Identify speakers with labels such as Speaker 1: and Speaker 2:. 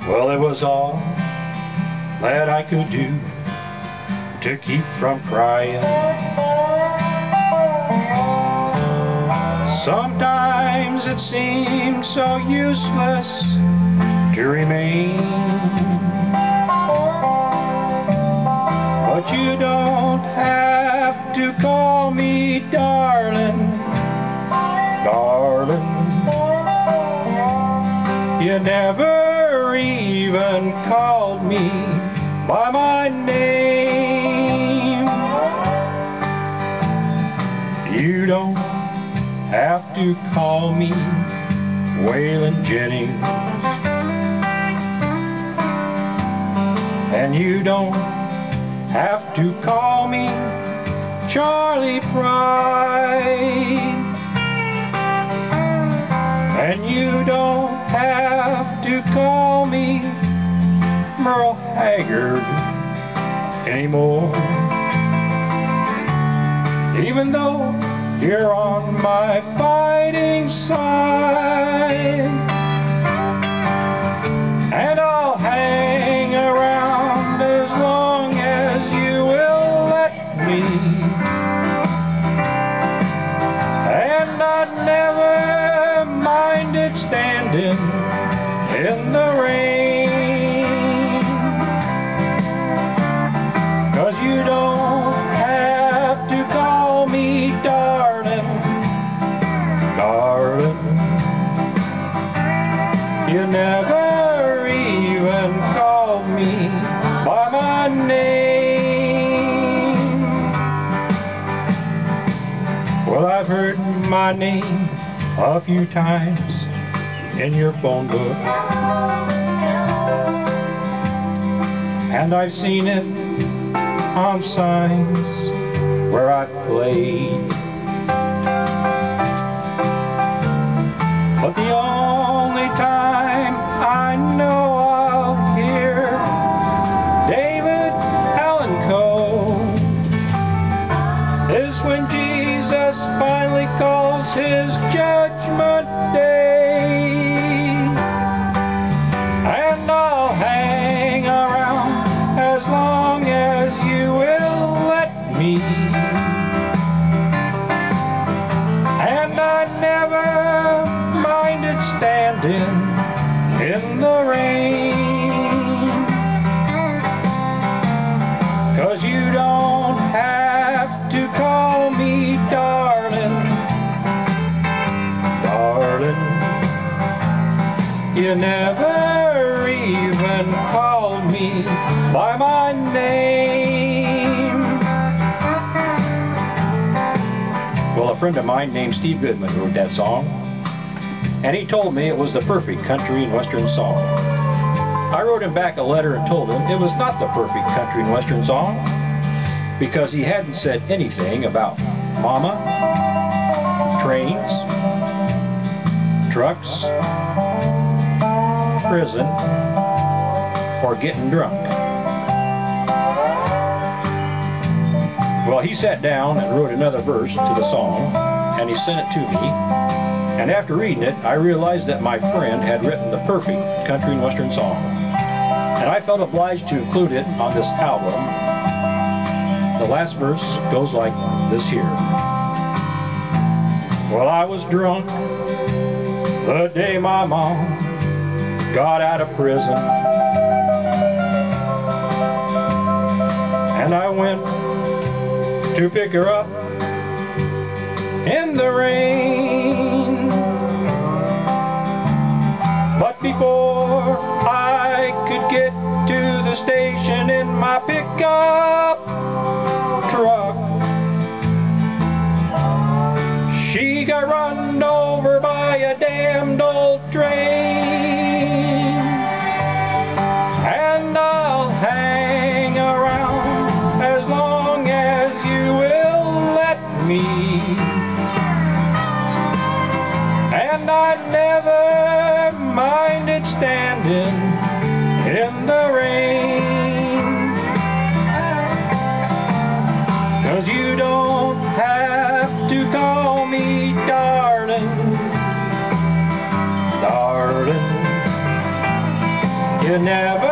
Speaker 1: Well, it was all that I could do to keep from crying. Sometimes it seems so useless to remain, but you don't have to call me darling, darling. You never even called me by my name. You don't have to call me Waylon Jennings, and you don't have to call me Charlie Pride, and you don't have to call me Merle Haggard anymore. Even though you're on my fighting side, and I'll hang around as long as you will let me, and I'd never minded standing in the rain, 'cause you don't have to call me darling, darling. You never even called me by my name. Well, I've heard my name a few times in your phone book, and I've seen it on signs where I played, but the only time I know I'll hear David Allan Coe is when Jesus finally calls his judgment day, and I'll hang around as long as you will let me, and I never minded standing in the rain, 'cause you don't have to call me darling, darling. You never even called me by my name. Well, a friend of mine named Steve Goodman wrote that song, and he told me it was the perfect country and western song. I wrote him back a letter and told him it was not the perfect country and western song, because he hadn't said anything about mama, trains, trucks, prison, or getting drunk. Well, he sat down and wrote another verse to the song, and he sent it to me, and after reading it, I realized that my friend had written the perfect country and western song, and I felt obliged to include it on this album. The last verse goes like this here. Well, I was drunk the day my mom got out of prison, and I went to pick her up in the rain, but before I could get to the station in my pickup truck, she got run over by a damned old train, and I'll hang around as long as you will let me, and I never minded standing in the rain, 'cause you don't have to call me darling, darling. You You never